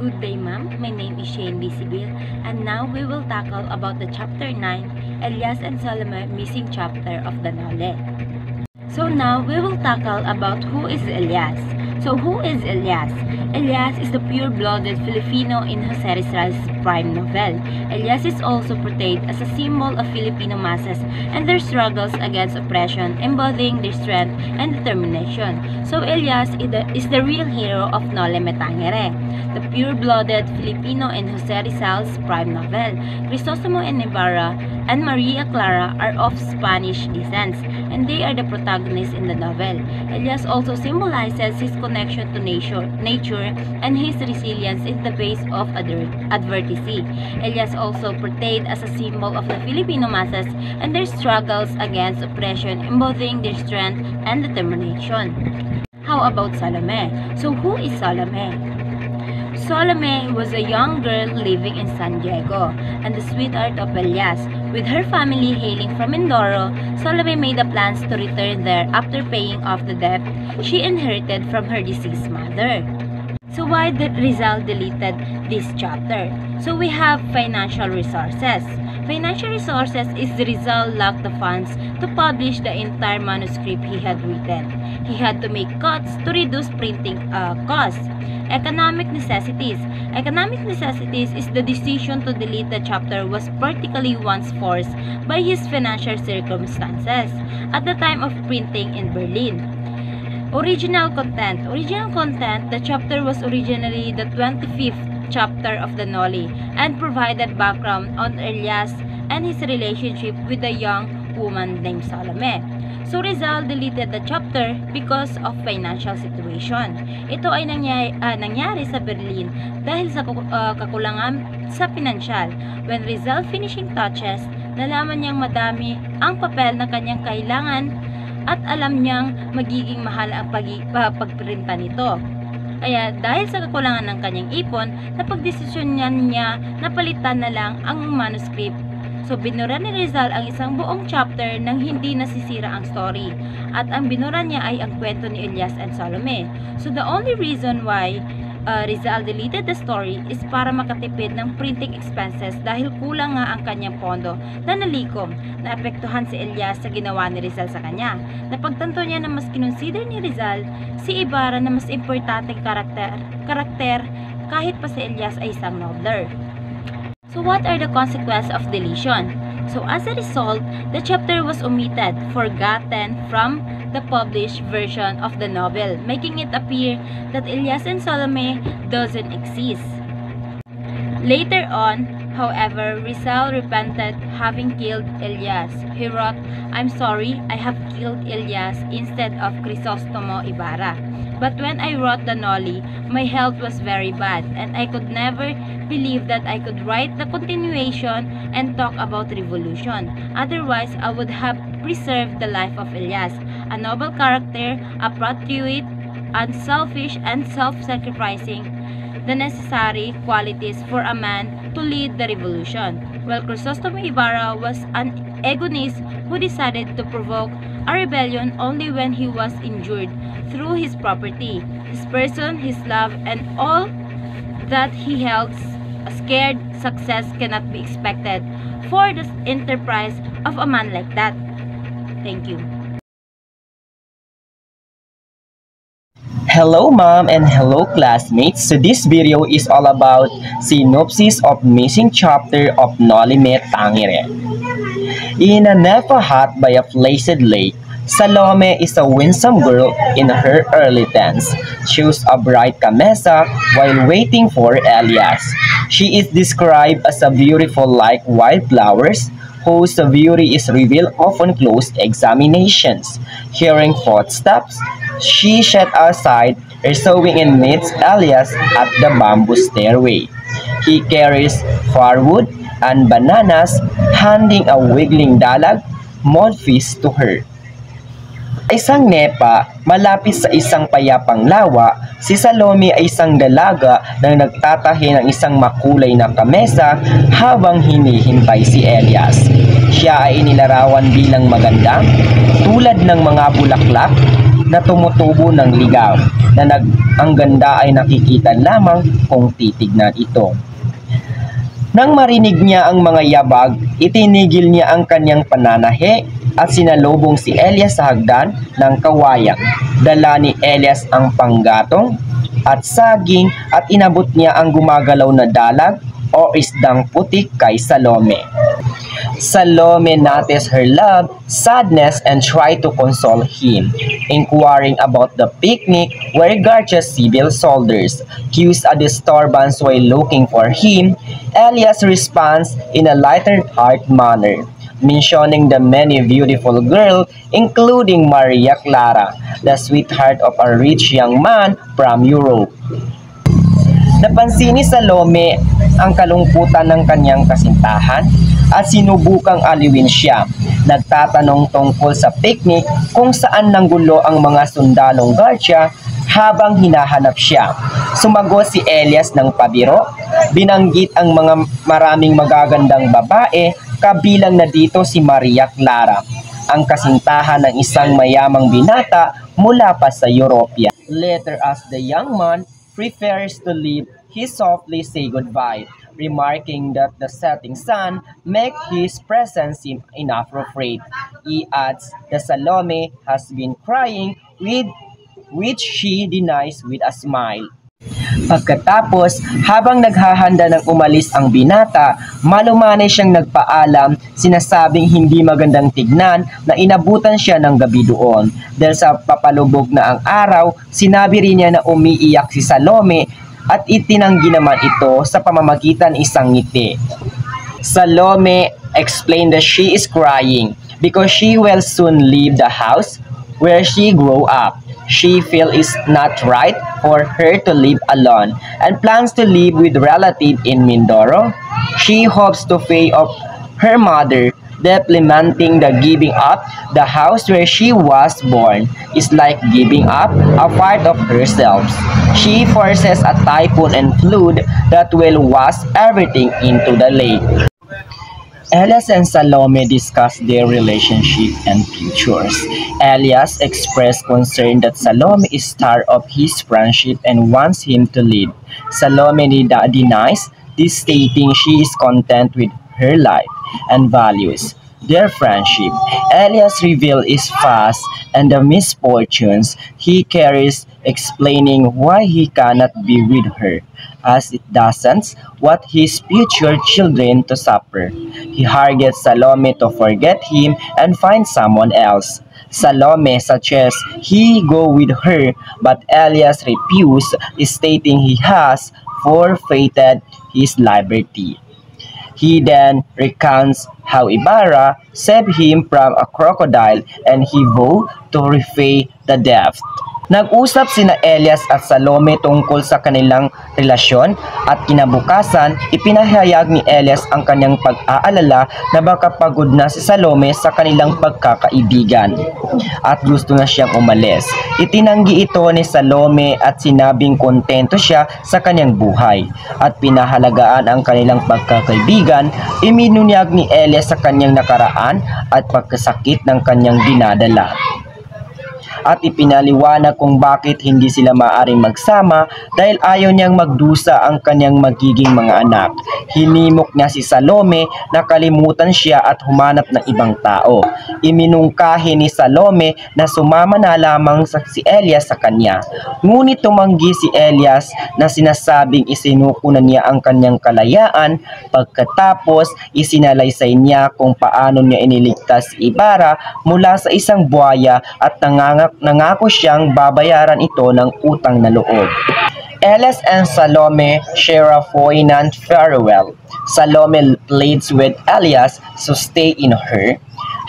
Good day, ma'am. My name is Shane Bisibil, and now we will tackle about the chapter 9, Elias and Salome missing chapter of the Nole. So now we will tackle about who is Elias. So who is Elias? Elias is the pure-blooded Filipino in Jose Rizal's prime novel. Elias is also portrayed as a symbol of Filipino masses and their struggles against oppression, embodying their strength and determination. So Elias is the real hero of Nole Me Tangere, the pure-blooded Filipino in Jose Rizal's prime novel. Crisostomo and Ibarra and Maria Clara are of Spanish descent, and they are the protagonists in the novel. Elias also symbolizes his connection to nature and his resilience in the face of adversity. Elias also portrayed as a symbol of the Filipino masses and their struggles against oppression, embodying their strength and determination. How about Salome? So who is Salome? Salome was a young girl living in San Diego and the sweetheart of Elias. With her family hailing from Mindoro, Salome made the plans to return there after paying off the debt she inherited from her deceased mother. So why did Rizal deleted this chapter? So we have financial resources. Financial resources is Rizal lacked the funds to publish the entire manuscript he had written. He had to make cuts to reduce printing costs. Economic necessities. Economic necessities is the decision to delete the chapter was practically once forced by his financial circumstances at the time of printing in Berlin. Original content. Original content, the chapter was originally the 25th chapter of the Nole and provided background on Elias and his relationship with a young woman named Salome. So Rizal deleted the chapter because of financial situation. Ito ay nangyari sa Berlin dahil sa kakulangan sa pinansyal. When Rizal finishing touches, nalaman niyang madami ang papel na kanyang kailangan at alam niyang magiging mahal ang pagprinta nito. Kaya dahil sa kakulangan ng kanyang ipon, napagdesisyonan niya na palitan na lang ang manuscript. So binura ni Rizal ang isang buong chapter nang hindi nasisira ang story. At ang binura niya ay ang kwento ni Elias and Salome. So the only reason why Rizal deleted the story is para makatipid ng printing expenses dahil kulang nga ang kanyang pondo na nalikom. Naapektuhan si Elias sa ginawa ni Rizal sa kanya. Napagtanto niya na mas kinonsider ni Rizal si Ibarra na mas importanteng karakter kahit pa si Elias ay isang nobler. So what are the consequences of deletion? So as a result, the chapter was omitted, forgotten from the published version of the novel, making it appear that Elias and Salome doesn't exist. Later on, however, Rizal repented having killed Elias. He wrote, "I'm sorry, I have killed Elias instead of Crisostomo Ibarra. But when I wrote the Nole, my health was very bad, and I could never believe that I could write the continuation and talk about revolution. Otherwise, I would have preserved the life of Elias, a noble character, a patriot, unselfish and self-sacrificing, the necessary qualities for a man to lead the revolution. While Crisostomo Ibarra was an egoist who decided to provoke a rebellion only when he was injured through his property, his person, his love, and all that he held scared success cannot be expected for the enterprise of a man like that." Thank you. Hello ma'am and hello classmates. So this video is all about synopsis of missing chapter of Nole Me Tangere. In a Nepa hut by a placid lake, Salome is a winsome girl in her early teens. She was a bright camesa while waiting for Elias. She is described as a beautiful like wildflowers, whose beauty is revealed upon close examinations. Hearing footsteps, she set aside her sewing and meets Elias at the bamboo stairway. He carries firewood and bananas, handing a wiggling dalag mudfish to her. Isang nepa, malapit sa isang payapang lawa, si Salome ay isang dalaga na nagtatahi ng isang makulay na kamesa habang hinihintay si Elias. Siya ay inilarawan bilang maganda, tulad ng mga bulaklak, na tumutubo ng ligaw na ang ganda ay nakikita lamang kung titignan ito. Nang marinig niya ang mga yabag, itinigil niya ang kanyang pananahi at sinalubong si Elias sa hagdan ng kawayan. Dala ni Elias ang panggatong at saging at inabot niya ang gumagalaw na dalag o isdang putik kay Salome. Salome noticed her love, sadness, and tried to console him, inquiring about the picnic where Garcia's civil soldiers caused a disturbance while looking for him. Elias responds in a lighter-hearted manner, mentioning the many beautiful girls, including Maria Clara, the sweetheart of a rich young man from Europe. Napansin ni Salome ang kalungkutan ng kanyang kasintahan at sinubukang aliwin siya. Nagtatanong tungkol sa picnic kung saan nanggulo ang mga sundalong Garcia habang hinahanap siya. Sumagot si Elias ng pabiro, binanggit ang mga maraming magagandang babae, kabilang na dito si Maria Clara, ang kasintahan ng isang mayamang binata mula pa sa Europia. Later, as the young man prepares to leave, he softly say goodbye, remarking that the setting sun makes his presence seem inappropriate. He adds that Salome has been crying, which she denies with a smile. Pagkatapos, habang naghahanda ng umalis ang binata, malumanay siyang nagpaalam, sinasabing hindi magandang tignan na inabutan siya ng gabi doon. Dahil sa papalubog na ang araw, sinabi rin niya na umiiyak si Salome at itinanggi naman ito sa pamamagitan isang ngiti. Salome explained that she is crying because she will soon leave the house where she grew up. She feels it's not right for her to live alone and plans to live with relatives in Mindoro. She hopes to pay off her mother, implementing the giving up the house where she was born is like giving up a part of herself. She foresees a typhoon and flood that will wash everything into the lake. Elias and Salome discussed their relationship and futures. Elias expressed concern that Salome is tired of his friendship and wants him to leave. Salome denies this, stating she is content with her life and values their friendship. Elias revealed his past and the misfortunes he carries, explaining why he cannot be with her, as it doesn't want his future children to suffer. He urged Salome to forget him and find someone else. Salome suggests he go with her, but Elias refused, stating he has forfeited his liberty. He then recounts how Ibarra saved him from a crocodile and he vowed to repay the debt. Nag-usap sina Elias at Salome tungkol sa kanilang relasyon at kinabukasan, ipinahayag ni Elias ang kanyang pag-aalala na baka pagod na si Salome sa kanilang pagkakaibigan at gusto na siyang umalis. Itinanggi ito ni Salome at sinabing kontento siya sa kanyang buhay at pinahalagaan ang kanilang pagkakaibigan. Iminunyag ni Elias sa kanyang nakaraan at pagkasakit ng kanyang dinadala, at ipinaliwanag kung bakit hindi sila maaaring magsama dahil ayaw niyang magdusa ang kanyang magiging mga anak. Hinimok niya si Salome na kalimutan siya at humanap ng ibang tao. Iminungkahi ni Salome na sumama na lamang si Elias sa kanya. Ngunit tumanggi si Elias na sinasabing isinuko na niya ang kanyang kalayaan. Pagkatapos, isinalaysay niya kung paano niya iniligtas si Ibarra mula sa isang buhaya at nangako siyang babayaran ito ng utang na loob. Elias and Salome share a poignant farewell. Salome pleads with Elias to stay in her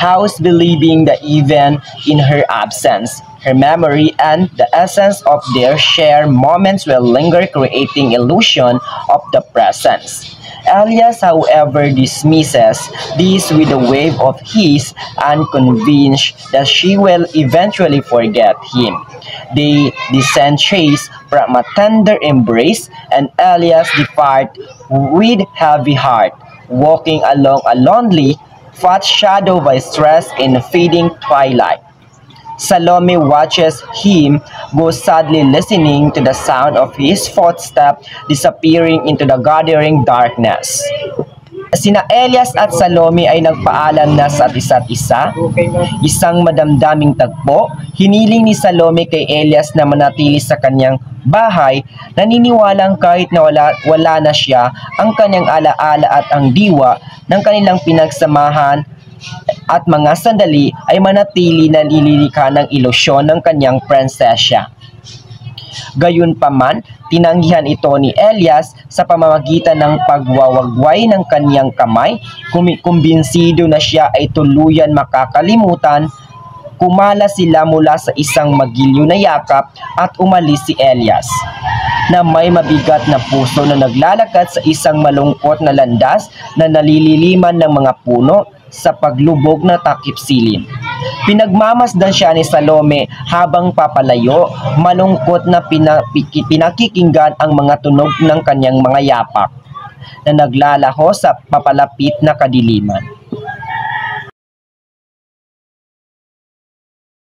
house, believing that even in her absence, her memory and the essence of their shared moments will linger, creating illusion of the presence. Elias, however, dismisses this with a wave of his and convinced that she will eventually forget him. They disenchase from a tender embrace, and Elias depart with heavy heart, walking along a lonely path shadowed by stress in fading twilight. Salome watches him go sadly, listening to the sound of his footsteps disappearing into the gathering darkness. Sina Elias at Salome ay nagpaalam na sa isa't isa. Isang madamdaming tagpo, hiniling ni Salome kay Elias na manatili sa kanyang bahay, naniniwalang kahit na wala na siya, ang kanyang alaala at ang diwa ng kanilang pinagsamahan at mga sandali ay manatili na nililikha ng ilusyon ng kanyang prinsesya. Gayunpaman, tinanggihan ito ni Elias sa pamamagitan ng pagwawagway ng kanyang kamay. Kumbinsido na siya ay tuluyan makakalimutan, kumala sila mula sa isang magiliw na yakap at umalis si Elias, na may mabigat na puso na naglalakad sa isang malungkot na landas na nalililiman ng mga puno sa paglubog na takip silim. Pinagmamasdan siya ni Salome habang papalayo, malungkot na pinakikinggan ang mga tunog ng kanyang mga yapak na naglalaho sa papalapit na kadiliman.